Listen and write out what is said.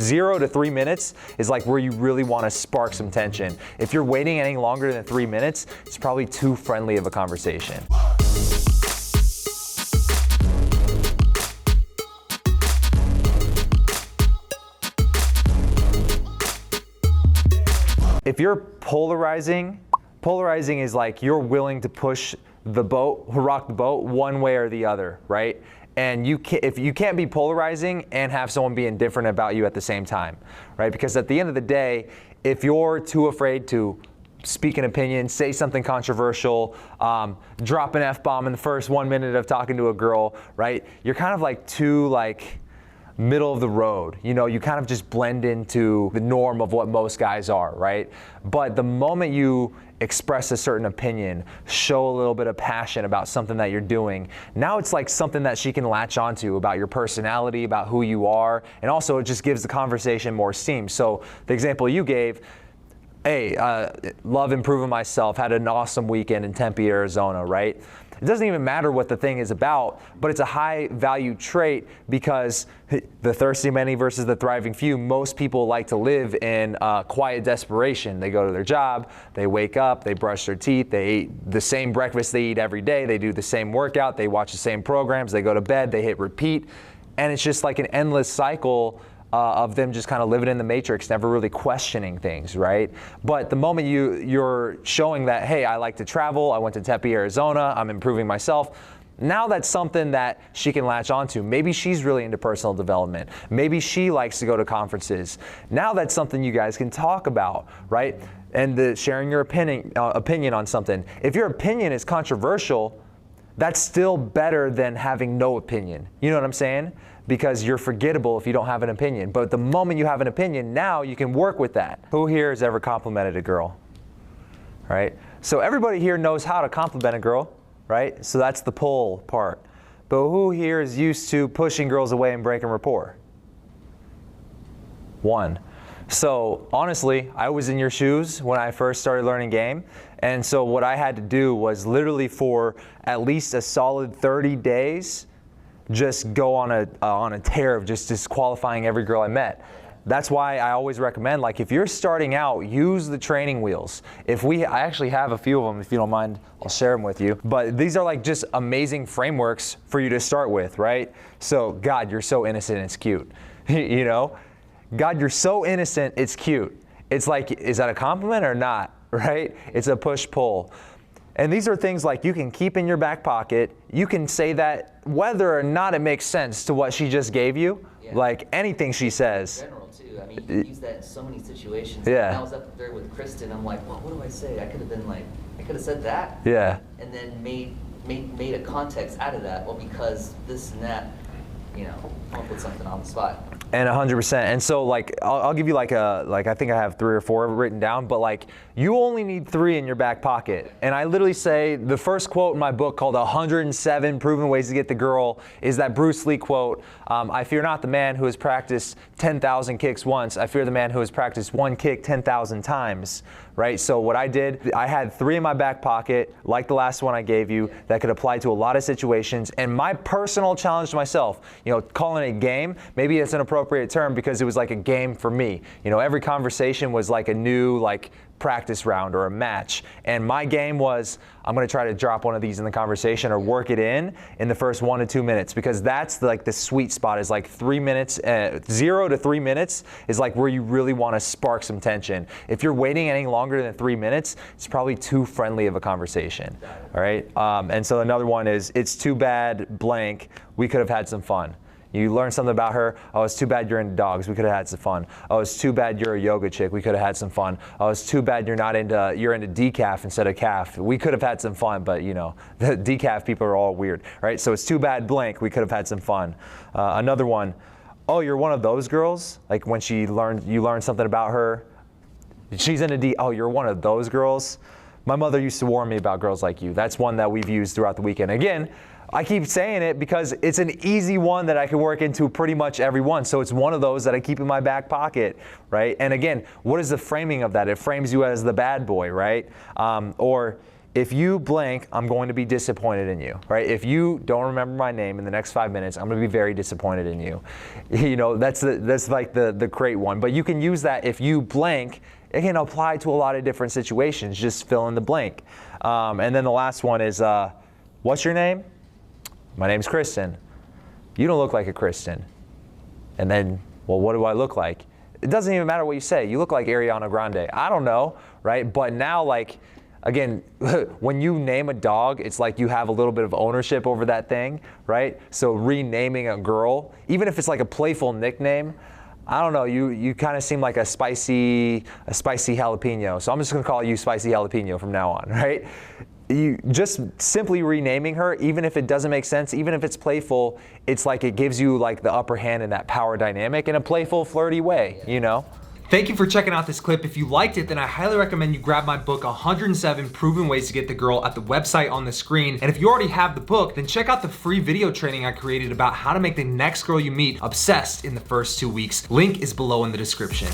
0 to 3 minutes is like where you really want to spark some tension. If you're waiting any longer than 3 minutes, it's probably too friendly of a conversation. If you're polarizing is like you're willing to push the boat, rock the boat one way or the other, right? And if you can't be polarizing and have someone be indifferent about you at the same time, right? Because at the end of the day, if you're too afraid to speak an opinion, say something controversial, drop an F-bomb in the first 1 minute of talking to a girl, right? You're kind of like too middle of the road. You know, you kind of just blend into the norm of what most guys are, right? But the moment you express a certain opinion, show a little bit of passion about something that you're doing, now it's like something that she can latch onto about your personality, about who you are, and also it just gives the conversation more steam. So the example you gave, hey, love improving myself, had an awesome weekend in Tempe, Arizona, right? It doesn't even matter what the thing is about, but it's a high value trait because the thirsty many versus the thriving few, most people like to live in quiet desperation. They go to their job, they wake up, they brush their teeth, they eat the same breakfast they eat every day, they do the same workout, they watch the same programs, they go to bed, they hit repeat, and it's just like an endless cycle of them just kind of living in the matrix, never really questioning things, right? But the moment you're showing that, hey, I like to travel, I went to Tempe, Arizona, I'm improving myself, now that's something that she can latch onto. Maybe she's really into personal development. Maybe she likes to go to conferences. Now that's something you guys can talk about, right? And sharing your opinion on something. If your opinion is controversial, that's still better than having no opinion. You know what I'm saying? Because you're forgettable if you don't have an opinion. But the moment you have an opinion, now you can work with that. Who here has ever complimented a girl? Right? So everybody here knows how to compliment a girl, right? So that's the pull part. But who here is used to pushing girls away and breaking rapport? One. So honestly, I was in your shoes when I first started learning game. And so what I had to do was literally for at least a solid 30 days, just go on a tear of just disqualifying every girl I met. That's why I always recommend, like, if you're starting out, use the training wheels. I actually have a few of them, if you don't mind, I'll share them with you. But these are like just amazing frameworks for you to start with, right? So, God, you're so innocent, it's cute. You know? God, you're so innocent, it's cute. It's like, is that a compliment or not, right? It's a push-pull. And these are things like you can keep in your back pocket. You can say that whether or not it makes sense to what she just gave you, like anything she says. In general, too. I mean, you can use that in so many situations. Yeah. When I was up there with Kristen, I'm like, well, what do I say? I could have said that. Yeah. And then made a context out of that. Well, because this and that, you know, come up with something on the spot. And 100%. And so like, I'll give you I think I have 3 or 4 written down, but like you only need 3 in your back pocket. And I literally say the first quote in my book called 107 Proven Ways to Get the Girl is that Bruce Lee quote, I fear not the man who has practiced 10,000 kicks once. I fear the man who has practiced one kick 10,000 times, right? So what I did, I had 3 in my back pocket, like the last one I gave you, that could apply to a lot of situations. And my personal challenge to myself, you know, calling it a game, maybe it's an appropriate term because it was like a game for me. You know, every conversation was like a new practice round or a match. And my game was, I'm going to try to drop one of these in the conversation or work it in the first 1 to 2 minutes, because that's the sweet spot is like 3 minutes, 0 to 3 minutes is like where you really want to spark some tension. If you're waiting any longer than 3 minutes, it's probably too friendly of a conversation. All right. And so another one is, it's too bad blank. We could have had some fun. You learn something about her. Oh, it's too bad you're into dogs. We could have had some fun. Oh, it's too bad you're a yoga chick. We could have had some fun. Oh, it's too bad you're into decaf instead of calf. We could have had some fun, but you know, the decaf people are all weird, right? So it's too bad blank. We could have had some fun. Another one. Oh, you're one of those girls? Like when you learned something about her. She's into oh, you're one of those girls? My mother used to warn me about girls like you. That's one that we've used throughout the weekend. Again, I keep saying it because it's an easy one that I can work into pretty much every one. So it's one of those that I keep in my back pocket, right? And again, what is the framing of that? It frames you as the bad boy, right? Or if you blank, I'm going to be disappointed in you, right? If you don't remember my name in the next 5 minutes, I'm going to be very disappointed in you. You know, that's like the great one. But you can use that if you blank. It can apply to a lot of different situations. Just fill in the blank. And then the last one is, what's your name? My name's Kristen. You don't look like a Kristen. And then, well, what do I look like? It doesn't even matter what you say. You look like Ariana Grande. I don't know, right? But now, like, again, when you name a dog, it's like you have a little bit of ownership over that thing, right? So renaming a girl, even if it's like a playful nickname, I don't know, you kind of seem like a spicy jalapeno. So I'm just gonna call you Spicy Jalapeno from now on, right? You just simply renaming her, even if it doesn't make sense, even if it's playful, it's like it gives you like the upper hand in that power dynamic in a playful, flirty way, you know? Thank you for checking out this clip. If you liked it, then I highly recommend you grab my book, 107 Proven Ways to Get the Girl, at the website on the screen. And if you already have the book, then check out the free video training I created about how to make the next girl you meet obsessed in the first 2 weeks. Link is below in the description.